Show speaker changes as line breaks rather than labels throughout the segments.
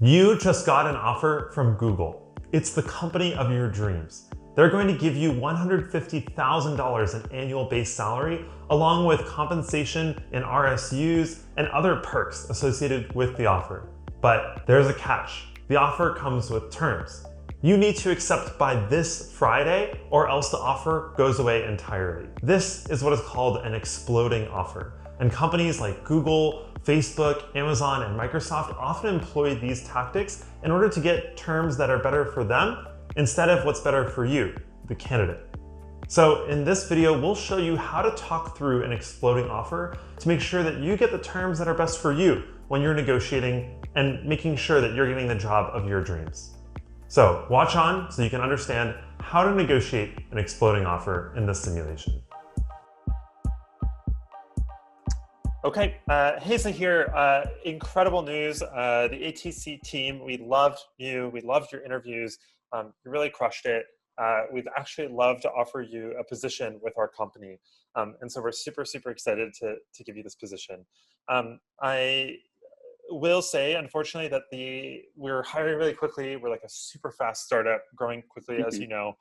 You just got an offer from Google. It's the company of your dreams. They're going to give you $150,000 in annual base salary, along with compensation in RSUs and other perks associated with the offer. But there's a catch. The offer comes with terms. You need to accept by this Friday, or else the offer goes away entirely. This is what is called an exploding offer. And companies like Google, Facebook, Amazon, and Microsoft often employ these tactics in order to get terms that are better for them instead of what's better for you, the candidate. So in this video, we'll show you how to talk through an exploding offer to make sure that you get the terms that are best for you when you're negotiating and making sure that you're getting the job of your dreams. So watch on so you can understand how to negotiate an exploding offer in this simulation. Okay, hey Zaheer, incredible news. The ATC team, we loved you. We loved your interviews. You really crushed it. We'd actually love to offer you a position with our company. And so we're super, super excited to give you this position. I will say, unfortunately, that we're hiring really quickly. We're like a super fast startup, growing quickly, as you know.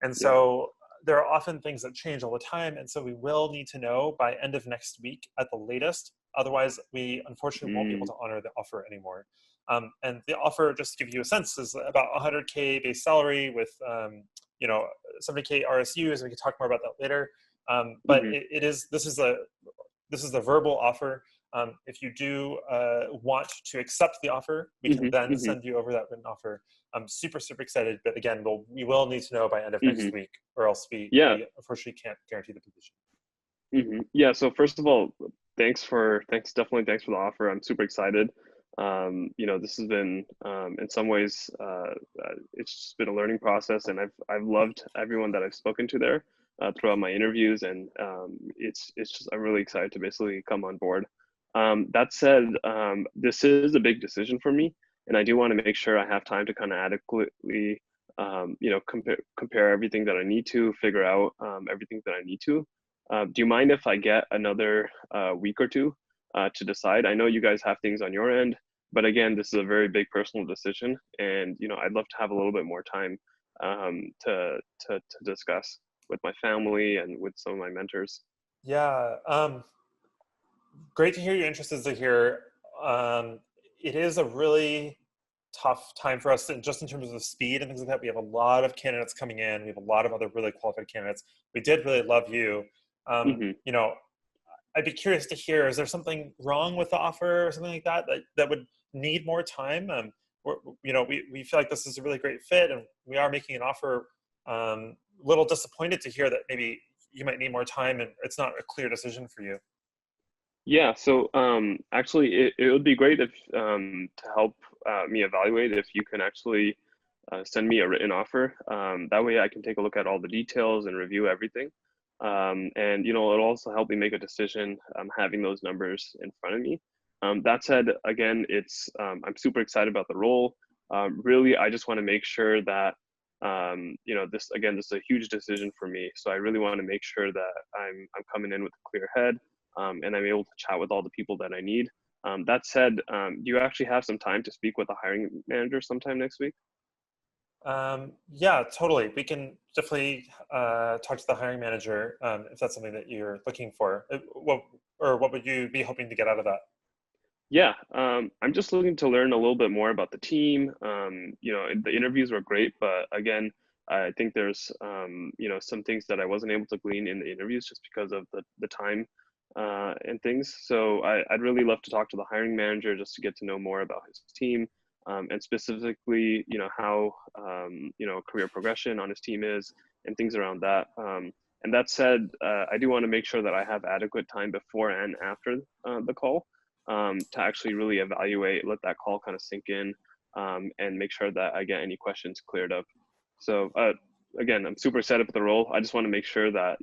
And so there are often things that change all the time. And so we will need to know by end of next week at the latest. Otherwise, we unfortunately won't be able to honor the offer anymore. And the offer, just to give you a sense, is about 100K base salary with 70K RSUs. And we can talk more about that later. But this is a verbal offer. If you do want to accept the offer, we can then send you over that written offer. I'm super, super excited. But again, we will need to know by end of next week, or else we unfortunately can't guarantee the position.
Yeah. So first of all, thanks for the offer. I'm super excited. This has been, in some ways, it's just been a learning process, and I've loved everyone that I've spoken to there throughout my interviews, and I'm really excited to basically come on board. That said, this is a big decision for me, and I do want to make sure I have time to kind of adequately, compare everything that I need to, figure out everything that I need to. Do you mind if I get another week or two to decide? I know you guys have things on your end, but again, this is a very big personal decision, and I'd love to have a little bit more time to discuss with my family and with some of my mentors.
Yeah. Great to hear you're interested to hear. It is a really tough time for us, just in terms of the speed and things like that. We have a lot of candidates coming in. We have a lot of other really qualified candidates. We did really love you. I'd be curious to hear, is there something wrong with the offer or something like that would need more time? We feel like this is a really great fit, and we are making an offer. A little disappointed to hear that maybe you might need more time and it's not a clear decision for you.
Yeah, so actually, it would be great if to help me evaluate, if you can actually send me a written offer. That way I can take a look at all the details and review everything. And it'll also help me make a decision having those numbers in front of me. That said, again, I'm super excited about the role. Really, I just want to make sure that this is a huge decision for me. So I really want to make sure that I'm coming in with a clear head. And I'm able to chat with all the people that I need. That said, do you actually have some time to speak with the hiring manager sometime next week?
Yeah, totally. We can definitely talk to the hiring manager if that's something that you're looking for. What would you be hoping to get out of that?
Yeah, I'm just looking to learn a little bit more about the team. The interviews were great, but again, I think there's some things that I wasn't able to glean in the interviews just because of the time and things. So I'd really love to talk to the hiring manager just to get to know more about his team, and specifically, how career progression on his team is, and things around that. And that said, I do want to make sure that I have adequate time before and after the call to actually really evaluate, let that call kind of sink in, and make sure that I get any questions cleared up. So again, I'm super excited for the role. I just want to make sure that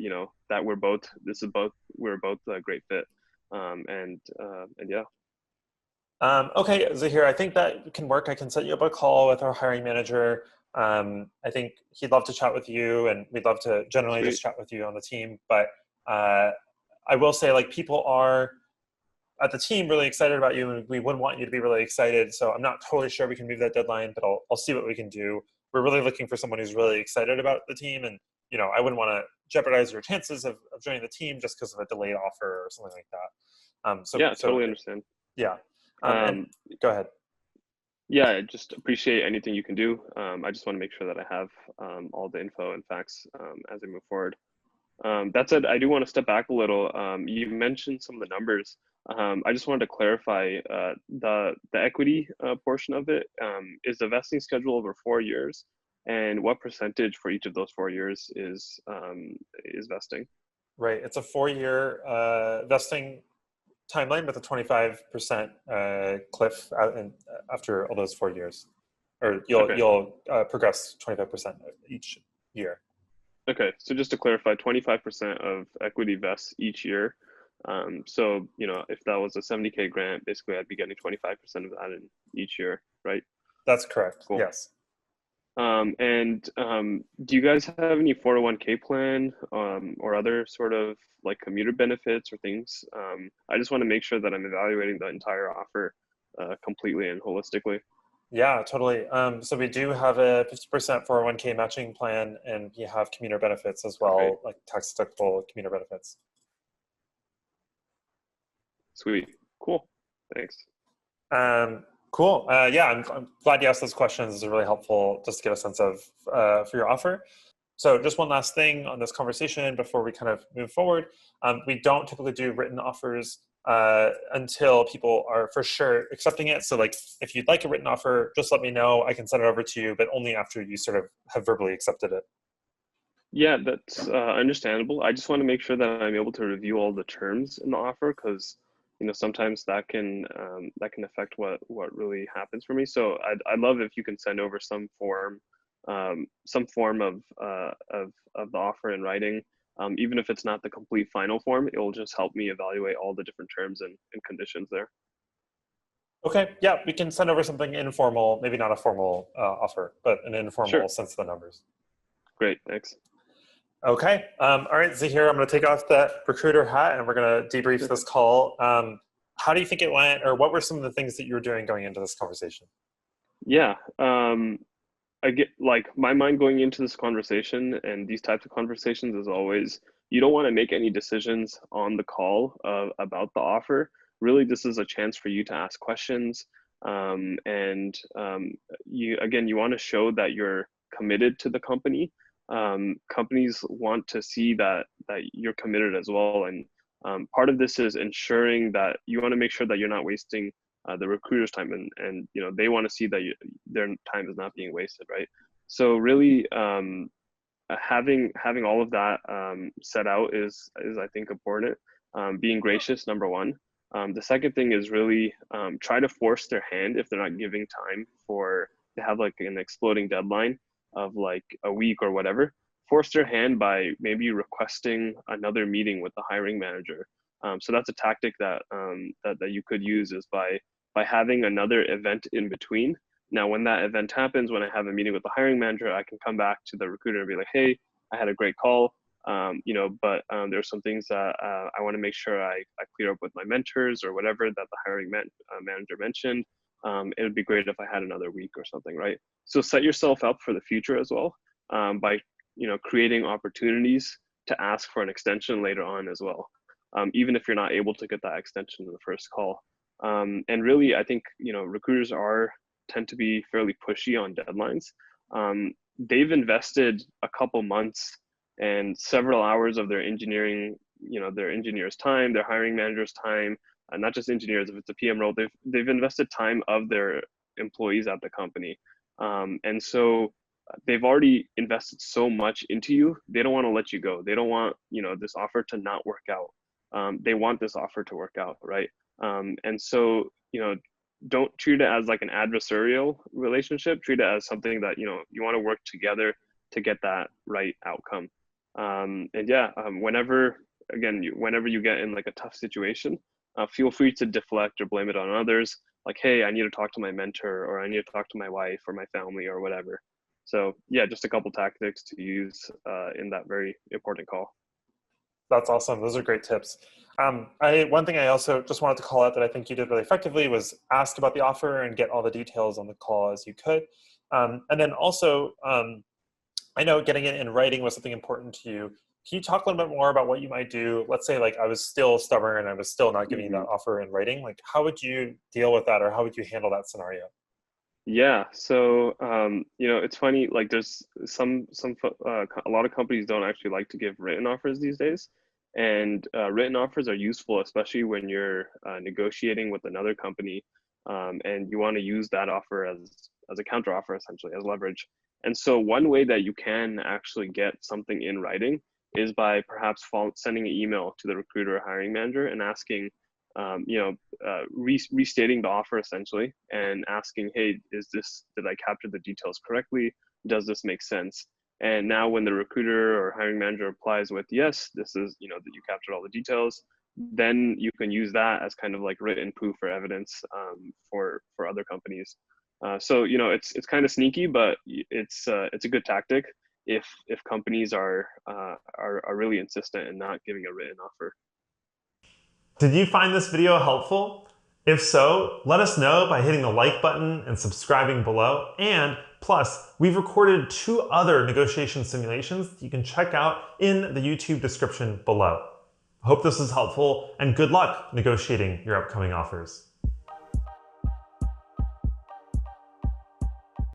that we're both a great fit, and yeah.
Okay, Zaheer, I think that can work. I can set you up a call with our hiring manager. I think he'd love to chat with you, and we'd love to generally just chat with you on the team. But I will say, like, people are at the team really excited about you, and we would want you to be really excited. So I'm not totally sure we can move that deadline, but I'll see what we can do. We're really looking for someone who's really excited about the team, and I wouldn't want to jeopardize your chances of joining the team just because of a delayed offer or something like that.
Yeah,
So
totally understand.
yeah, and
Um,
go ahead.
yeah, I just appreciate anything you can do. I just want to make sure that I have all the info and facts as I move forward. That said, I do want to step back a little. You mentioned some of the numbers. I just wanted to clarify the equity portion of it. Is the vesting schedule over 4 years, and what percentage for each of those 4 years is vesting?
Right, it's a 4-year vesting timeline with a 25% cliff after all those 4 years, or
Okay.
you'll progress 25% each year.
Okay. So just to clarify, 25% of equity vests each year. So, if that was a 70K grant, basically I'd be getting 25% of that in each year, right?
That's correct.
Cool.
Yes.
And do you guys have any 401k plan or other sort of like commuter benefits or things? I just want to make sure that I'm evaluating the entire offer completely and holistically.
Yeah, totally. So we do have a 50% 401k matching plan, and we have commuter benefits as
Great.
well, like tax deductible commuter benefits.
Sweet. Cool. Thanks.
Cool. Yeah, I'm glad you asked those questions. It's really helpful just to get a sense of for your offer. So just one last thing on this conversation before we kind of move forward. We don't typically do written offers until people are for sure accepting it. So like if you'd like a written offer, just let me know. I can send it over to you, but only after you sort of have verbally accepted it.
Yeah, that's understandable. I just want to make sure that I'm able to review all the terms in the offer because, sometimes that can affect what really happens for me. So I'd love if you can send over some form of the offer in writing. Even if it's not the complete final form, it will just help me evaluate all the different terms and conditions there.
Okay, yeah, we can send over something informal, maybe not a formal offer, but an informal
Sure.
sense of the numbers.
Great. Thanks.
Okay. All right, Zaheer, I'm going to take off that recruiter hat and we're going to debrief this call. How do you think it went, or what were some of the things that you were doing going into this conversation?
Yeah. I get like my mind going into this conversation and these types of conversations is always you don't want to make any decisions on the call about the offer. Really, this is a chance for you to ask questions, and you want to show that you're committed to the company. Companies want to see that you're committed as well, and part of this is ensuring that you want to make sure that you're not wasting the recruiter's time, and they want to see that their time is not being wasted, right? So really, having all of that set out is I think important. Being gracious, number one. The second thing is really try to force their hand if they're not giving time for to have like an exploding deadline of like a week or whatever. Force their hand by maybe requesting another meeting with the hiring manager. So that's a tactic that you could use is by having another event in between. Now, when that event happens, when I have a meeting with the hiring manager, I can come back to the recruiter and be like, "Hey, I had a great call, but there's some things that I want to make sure I clear up with my mentors or whatever that the manager mentioned. It would be great if I had another week or something, right? So set yourself up for the future as well by creating opportunities to ask for an extension later on as well, even if you're not able to get that extension in the first call. And really, I think recruiters tend to be fairly pushy on deadlines. They've invested a couple months and several hours of their engineers' time, their hiring managers' time, and not just engineers. If it's a PM role, they've invested time of their employees at the company, and so they've already invested so much into you. They don't want to let you go. They don't want this offer to not work out. They want this offer to work out, right? And so, don't treat it as like an adversarial relationship. Treat it as something that, you want to work together to get that right outcome. And yeah, whenever you get in like a tough situation, feel free to deflect or blame it on others. Like, hey, I need to talk to my mentor, or I need to talk to my wife or my family or whatever. So yeah, just a couple tactics to use in that very important call.
That's awesome. Those are great tips. One thing I also just wanted to call out that I think you did really effectively was ask about the offer and get all the details on the call as you could. And then also, I know getting it in writing was something important to you. Can you talk a little bit more about what you might do? Let's say like I was still stubborn and I was still not giving you
Hmm.
that offer in writing. Like how would you deal with that or how would you handle that scenario?
Yeah, so it's funny. Like, there's a lot of companies don't actually like to give written offers these days, and written offers are useful, especially when you're negotiating with another company, and you want to use that offer as a counter offer, essentially as leverage. And so, one way that you can actually get something in writing is by perhaps sending an email to the recruiter or hiring manager and asking, restating the offer essentially and asking, hey, did I capture the details correctly? Does this make sense? And now when the recruiter or hiring manager replies with, yes, this is, that you captured all the details, then you can use that as kind of like written proof or evidence for other companies. So, it's kind of sneaky, but it's a good tactic if companies are really insistent in not giving a written offer.
Did you find this video helpful? If so, let us know by hitting the like button and subscribing below. And plus, we've recorded 2 other negotiation simulations that you can check out in the YouTube description below. Hope this was helpful and good luck negotiating your upcoming offers.